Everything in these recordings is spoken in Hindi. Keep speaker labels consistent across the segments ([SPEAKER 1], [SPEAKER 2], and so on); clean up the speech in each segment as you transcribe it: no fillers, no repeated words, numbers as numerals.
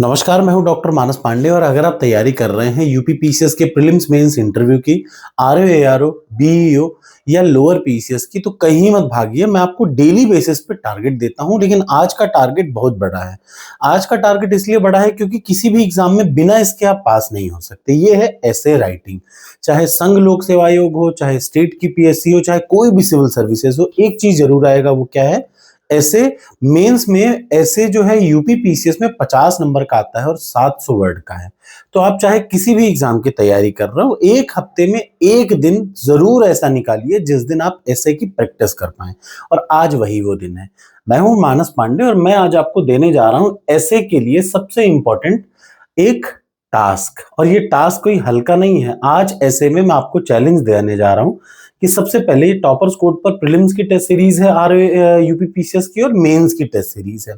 [SPEAKER 1] नमस्कार, मैं हूं डॉक्टर मानस पांडे और अगर आप तैयारी कर रहे हैं यूपीपीसीएस के प्रीलिम्स मेंस इंटरव्यू की, आरओ एआरओ, बीईओ या लोअर पीसीएस की, तो कहीं मत भागिए। मैं आपको डेली बेसिस पे टारगेट देता हूं, लेकिन आज का टारगेट बहुत बड़ा है। आज का टारगेट इसलिए बड़ा है क्योंकि किसी भी एग्जाम में बिना इसके आप पास नहीं हो सकते। ये है एसे राइटिंग। चाहे संघ लोक सेवा आयोग हो, चाहे स्टेट की पीएससी हो, चाहे कोई भी सिविल सर्विसेज हो, एक चीज जरूर आएगा, वो क्या है? ऐसे मेंस में ऐसे जो है यूपी पीसीएस में 50 नंबर का आता है और 700 वर्ड का है। तो आप चाहे किसी भी एग्जाम की तैयारी कर रहे हो, एक हफ्ते में एक दिन जरूर ऐसा निकालिए जिस दिन आप ऐसे की प्रैक्टिस कर पाए, और आज वही वो दिन है। मैं हूं मानस पांडे और मैं आज आपको देने जा रहा हूं ऐसे के लिए सबसे इंपॉर्टेंट एक टास्क। और ये टास्क कोई हल्का नहीं है। आज ऐसे में मैं आपको चैलेंज देने जा रहा हूं कि सबसे पहले ये टॉपर्स कोड पर प्रीलिम्स की टेस्ट सीरीज है, आर यूपीपीसीएस की, और मेंस की टेस्ट सीरीज है।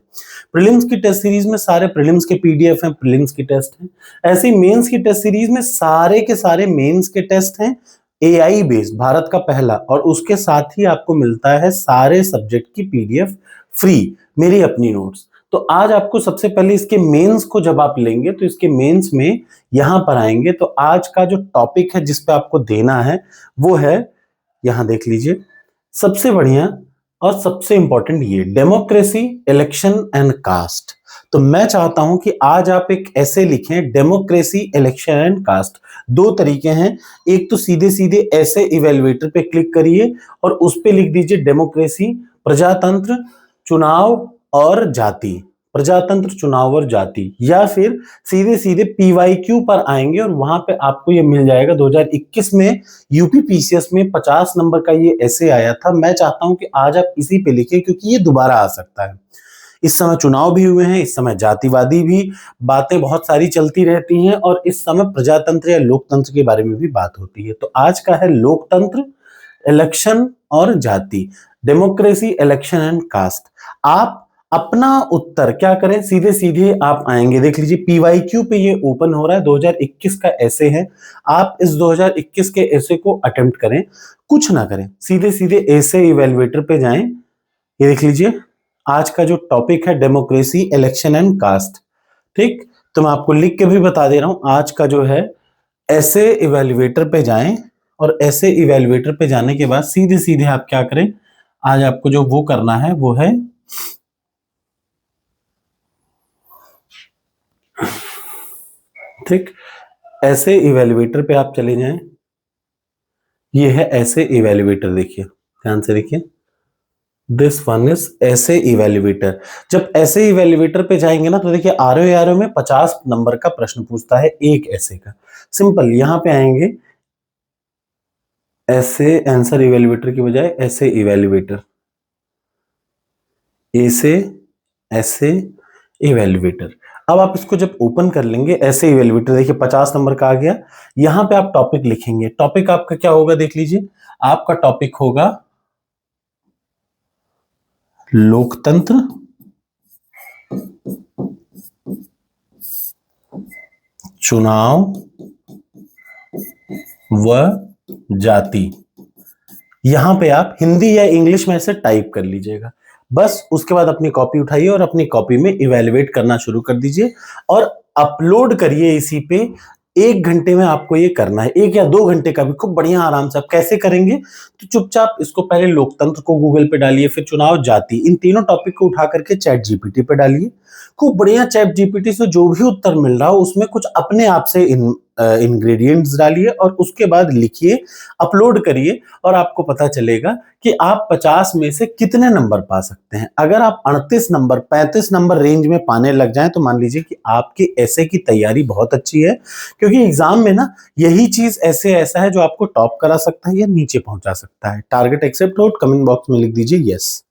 [SPEAKER 1] प्रीलिम्स की टेस्ट सीरीज में सारे प्रीलिम्स के पीडीएफ हैं, प्रीलिम्स की टेस्ट हैं। ऐसे ही मेंस की टेस्ट सीरीज में सारे के सारे मेंस के टेस्ट हैं, एआई बेस्ड, भारत का पहला। और उसके साथ ही आपको मिलता है सारे सब्जेक्ट की पीडीएफ फ्री, मेरी अपनी नोट्स। तो आज आपको सबसे पहले इसके मेंस को जब आप लेंगे तो इसके मेंस में यहां पर आएंगे तो आज का जो टॉपिक है जिस पे आपको देना है वो है, यहां देख लीजिए, सबसे बढ़िया और सबसे इंपॉर्टेंट, ये डेमोक्रेसी, इलेक्शन एंड कास्ट। तो मैं चाहता हूं कि आज आप एक ऐसे लिखें, डेमोक्रेसी, इलेक्शन एंड कास्ट। दो तरीके हैं, एक तो सीधे सीधे ऐसे इवेल्युएटर पे क्लिक करिए और उस पे लिख दीजिए डेमोक्रेसी, प्रजातंत्र, चुनाव और जाति, प्रजातंत्र, चुनाव और जाति। या फिर सीधे सीधे पीवाईक्यू पर आएंगे और वहां पे आपको ये मिल जाएगा 2021 में यूपी पीसीएस में 50 नंबर का ये ऐसे आया था। मैं चाहता हूं कि आज आप इसी पे लिखें क्योंकि ये दोबारा आ सकता है। इस समय चुनाव भी हुए हैं, इस समय जातिवादी भी बातें बहुत सारी चलती रहती हैं, और इस समय प्रजातंत्र या लोकतंत्र के बारे में भी बात होती है। तो आज का है लोकतंत्र, इलेक्शन और जाति, डेमोक्रेसी, इलेक्शन एंड कास्ट। आप अपना उत्तर क्या करें, सीधे सीधे आप आएंगे, देख लीजिए पीवाईक्यू पे ये ओपन हो रहा है, 2021 का ऐसे है। आप इस 2021 के ऐसे को अटेम्प्ट करें, कुछ ना करें, सीधे सीधे ऐसे इवेल्युएटर पे जाएं। ये देख लीजिए, आज का जो टॉपिक है डेमोक्रेसी, इलेक्शन एंड कास्ट। ठीक, तो मैं आपको लिख के भी बता दे रहा हूं, आज का जो है ऐसे इवेल्युएटर पे जाएं, और ऐसे इवेल्युएटर पे जाने के बाद सीधे सीधे आप क्या करें, आज आपको जो वो करना है वो है, ठीक, ऐसे इवेल्युएटर पे आप चले जाएं। ये है ऐसे इवेल्युएटर, देखिए ध्यान से देखिए, दिस वन इज ऐसे इवेल्युएटर। जब ऐसे इवेल्युएटर पे जाएंगे ना तो देखिए आरओ में 50 नंबर का प्रश्न पूछता है एक ऐसे का। सिंपल, यहां पे आएंगे ऐसे आंसर इवेल्युएटर की बजाय ऐसे इवेल्युएटर, ऐसे ऐसे इवेल्युएटर। अब आप इसको जब ओपन कर लेंगे, ऐसे इवेल्युएटर, देखिए 50 नंबर का आ गया। यहां पे आप टॉपिक लिखेंगे, टॉपिक आपका क्या होगा देख लीजिए, आपका टॉपिक होगा लोकतंत्र, चुनाव व जाति। यहां पे आप हिंदी या इंग्लिश में ऐसे टाइप कर लीजिएगा। बस उसके बाद अपनी कॉपी उठाइए और अपनी कॉपी में इवेलुएट करना शुरू कर दीजिए और अपलोड करिए इसी पे। 1 घंटे में आपको ये करना है, 1 या 2 घंटे का भी खूब बढ़िया आराम से। आप कैसे करेंगे तो चुपचाप इसको पहले लोकतंत्र को गूगल पे डालिए, फिर चुनाव, जाति, इन तीनों टॉपिक को उठा करके चैट जीपीटी पे डालिए। खूब बढ़िया चैट जीपीटी से जो भी उत्तर मिल रहा हो उसमें कुछ अपने आप से इंग्रेडिएंट्स डालिए और उसके बाद लिखिए, अपलोड करिए, और आपको पता चलेगा कि आप 50 में से कितने नंबर पा सकते हैं। अगर आप 38 नंबर, 35 नंबर रेंज में पाने लग जाएं तो मान लीजिए कि आपके ऐसे की तैयारी बहुत अच्छी है, क्योंकि एग्जाम में ना यही चीज ऐसे ऐसा है जो आपको टॉप करा सकता है या नीचे पहुंचा सकता है। टारगेट एक्सेप्ट हो, कमेंट बॉक्स में लिख दीजिए यस।